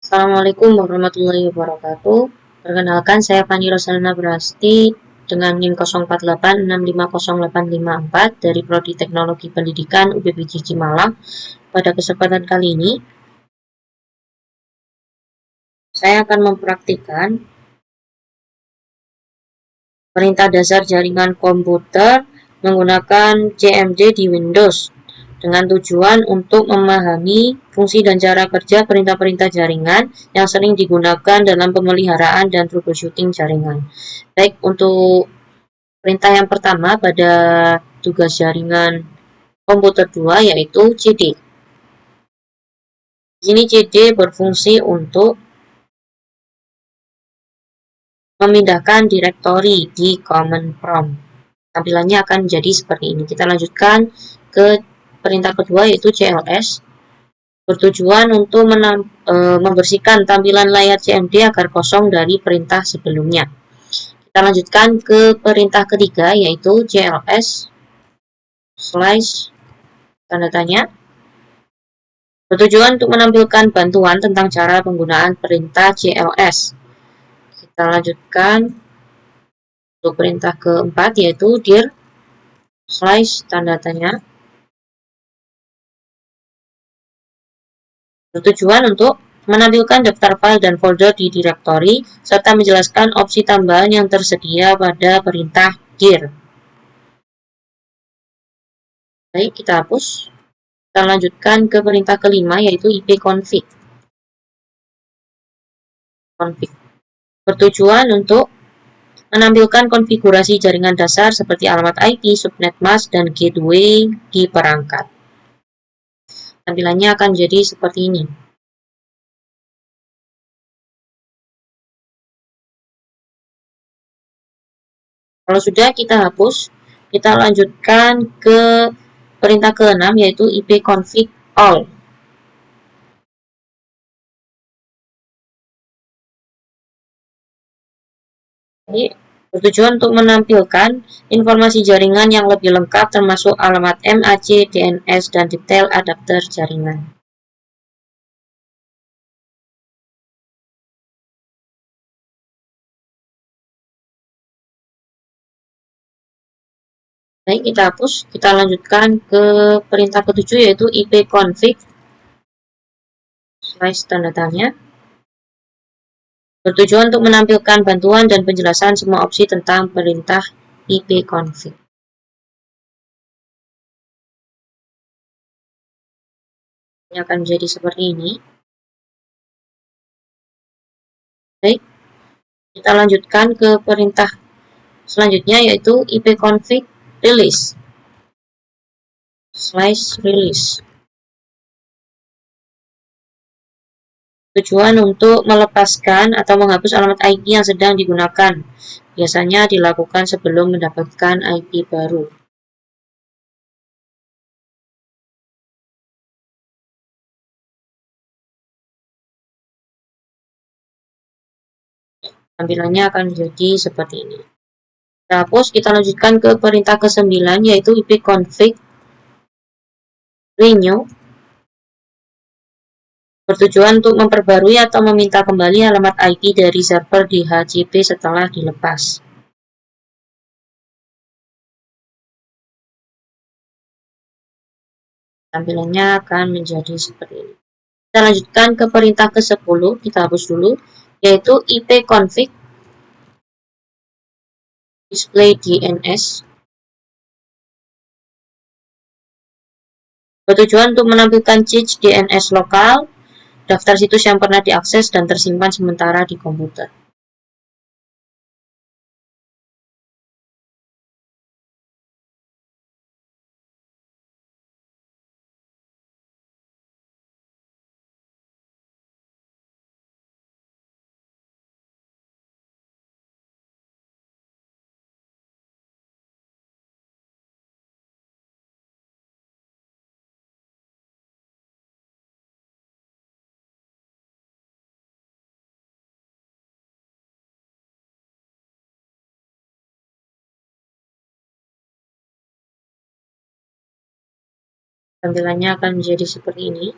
Assalamualaikum warahmatullahi wabarakatuh. Perkenalkan, saya Fani Rosalina Brasti dengan NIM 0486500854 dari Prodi Teknologi Pendidikan UPBJ Malang. Pada kesempatan kali ini, saya akan mempraktikkan perintah dasar jaringan komputer menggunakan CMD di Windows dengan tujuan untuk memahami fungsi dan cara kerja perintah-perintah jaringan yang sering digunakan dalam pemeliharaan dan troubleshooting jaringan. Baik, untuk perintah yang pertama pada tugas jaringan komputer 2 yaitu CD. Di sini CD berfungsi untuk memindahkan direktori di command prompt. Tampilannya akan menjadi seperti ini. Kita lanjutkan ke perintah kedua yaitu CLS. Bertujuan untuk membersihkan tampilan layar CMD agar kosong dari perintah sebelumnya. Kita lanjutkan ke perintah ketiga yaitu CLS slash tanda tanya. Bertujuan untuk menampilkan bantuan tentang cara penggunaan perintah CLS. Kita lanjutkan untuk perintah keempat yaitu dir slash tanda tanya. Bertujuan untuk menampilkan daftar file dan folder di direktori, serta menjelaskan opsi tambahan yang tersedia pada perintah dir. Baik, kita hapus. Kita lanjutkan ke perintah kelima, yaitu ipconfig. Bertujuan untuk menampilkan konfigurasi jaringan dasar seperti alamat IP, subnet mask, dan gateway di perangkat. Tampilannya akan jadi seperti ini. Kalau sudah, kita hapus. Kita lanjutkan ke perintah ke-6 yaitu ipconfig all. Ini bertujuan untuk menampilkan informasi jaringan yang lebih lengkap termasuk alamat MAC, DNS, dan detail adapter jaringan. Baik, kita hapus. Kita lanjutkan ke perintah ketujuh yaitu ipconfig slash tanda tanya. Bertujuan untuk menampilkan bantuan dan penjelasan semua opsi tentang perintah ipconfig. Ini akan menjadi seperti ini. Baik, kita lanjutkan ke perintah selanjutnya yaitu ipconfig release slash release. Tujuan untuk melepaskan atau menghapus alamat IP yang sedang digunakan. Biasanya dilakukan sebelum mendapatkan IP baru. Tampilannya akan menjadi seperti ini. Kita hapus, kita lanjutkan ke perintah ke-9 yaitu ipconfig renew. Bertujuan untuk memperbarui atau meminta kembali alamat IP dari server DHCP setelah dilepas. Tampilannya akan menjadi seperti ini. Kita lanjutkan ke perintah ke-10, kita hapus dulu, yaitu ipconfig display DNS. Bertujuan untuk menampilkan cache DNS lokal, daftar situs yang pernah diakses dan tersimpan sementara di komputer. Tampilannya akan menjadi seperti ini.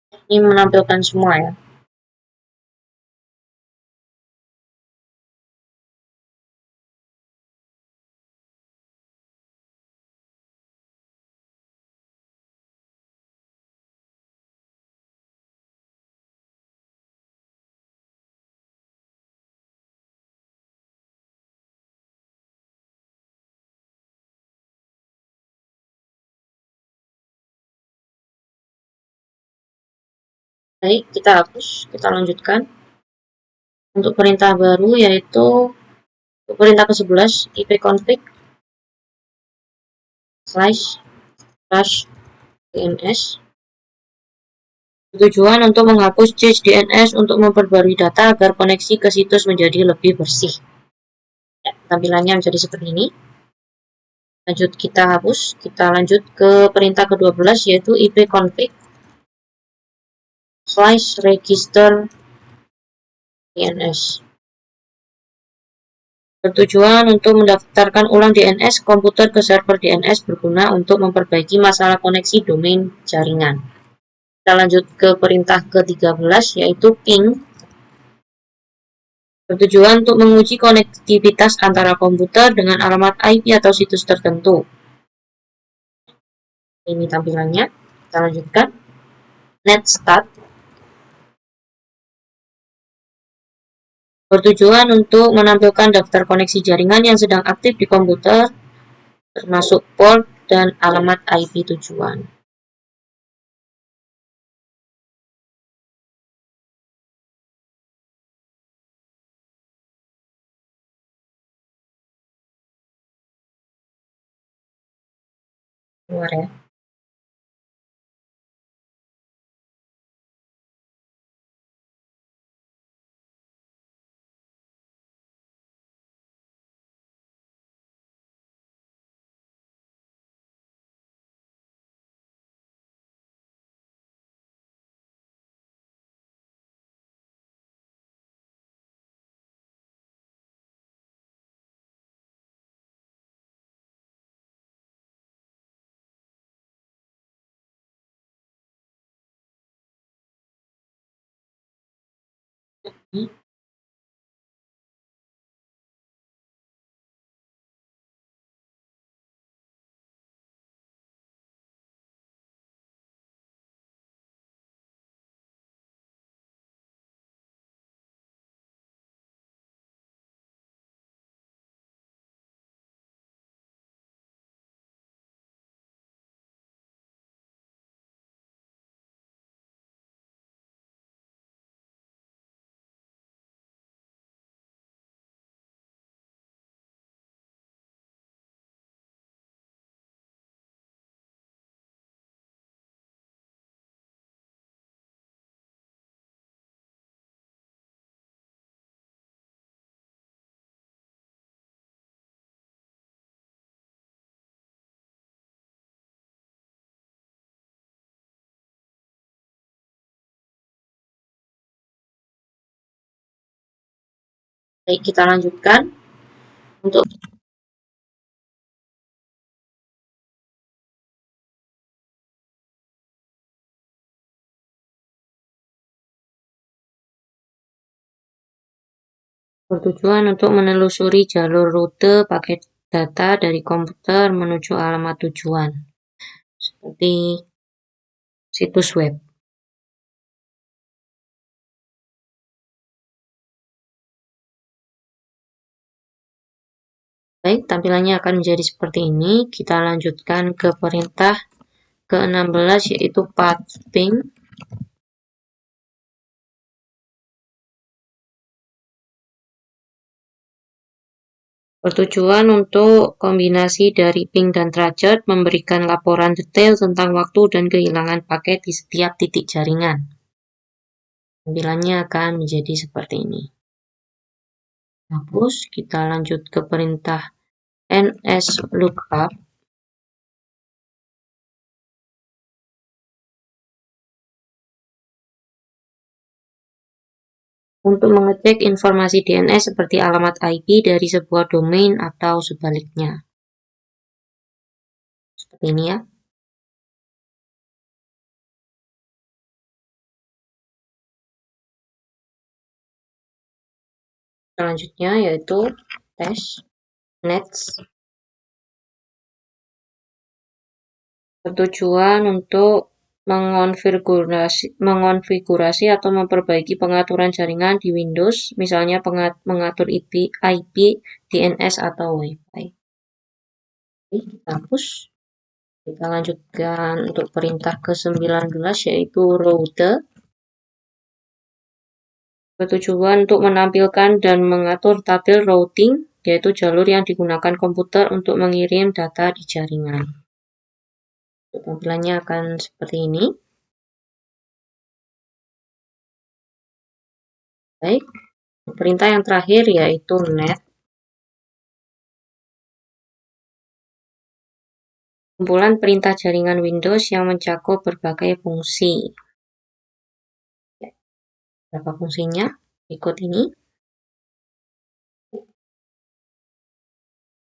Ini menampilkan semua ya. Baik, kita hapus, kita lanjutkan. Untuk perintah baru yaitu perintah ke-11 ipconfig // DNS. Tujuan untuk menghapus cache DNS untuk memperbarui data agar koneksi ke situs menjadi lebih bersih. Ya, tampilannya menjadi seperti ini. Lanjut kita hapus, kita lanjut ke perintah ke-12 yaitu ipconfig /register DNS. Bertujuan untuk mendaftarkan ulang DNS komputer ke server DNS berguna untuk memperbaiki masalah koneksi domain jaringan. Kita lanjut ke perintah ke-13 yaitu ping. Bertujuan untuk menguji konektivitas antara komputer dengan alamat IP atau situs tertentu. Ini tampilannya. Kita lanjutkan. Netstart. Bertujuan untuk menampilkan daftar koneksi jaringan yang sedang aktif di komputer, termasuk port dan alamat IP tujuan. Keluar ya. Baik, kita lanjutkan. Untuk bertujuan untuk menelusuri jalur rute paket data dari komputer menuju alamat tujuan, seperti situs web. Baik, tampilannya akan menjadi seperti ini. Kita lanjutkan ke perintah ke-16 yaitu pathping. Bertujuan untuk kombinasi dari ping dan trajet memberikan laporan detail tentang waktu dan kehilangan paket di setiap titik jaringan. Tampilannya akan menjadi seperti ini. Hapus, kita lanjut ke perintah nslookup. Untuk mengecek informasi DNS seperti alamat IP dari sebuah domain atau sebaliknya. Seperti ini ya. selanjutnya yaitu tes next bertujuan untuk mengonfigurasi atau memperbaiki pengaturan jaringan di Windows, misalnya mengatur IP, DNS, atau Wi-Fi. Oke, kita hapus. Kita lanjutkan untuk perintah ke-19 yaitu route. Bertujuan untuk menampilkan dan mengatur tabel routing, yaitu jalur yang digunakan komputer untuk mengirim data di jaringan. Tampilannya akan seperti ini. Baik, perintah yang terakhir yaitu net. Kumpulan perintah jaringan Windows yang mencakup berbagai fungsi. Berapa fungsinya? Berikut ini.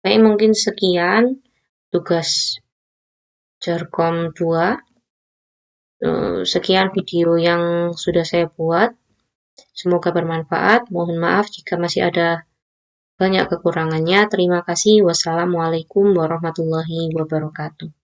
Baik, mungkin sekian tugas Jarkom 2. Sekian video yang sudah saya buat. Semoga bermanfaat. Mohon maaf jika masih ada banyak kekurangannya. Terima kasih. Wassalamualaikum warahmatullahi wabarakatuh.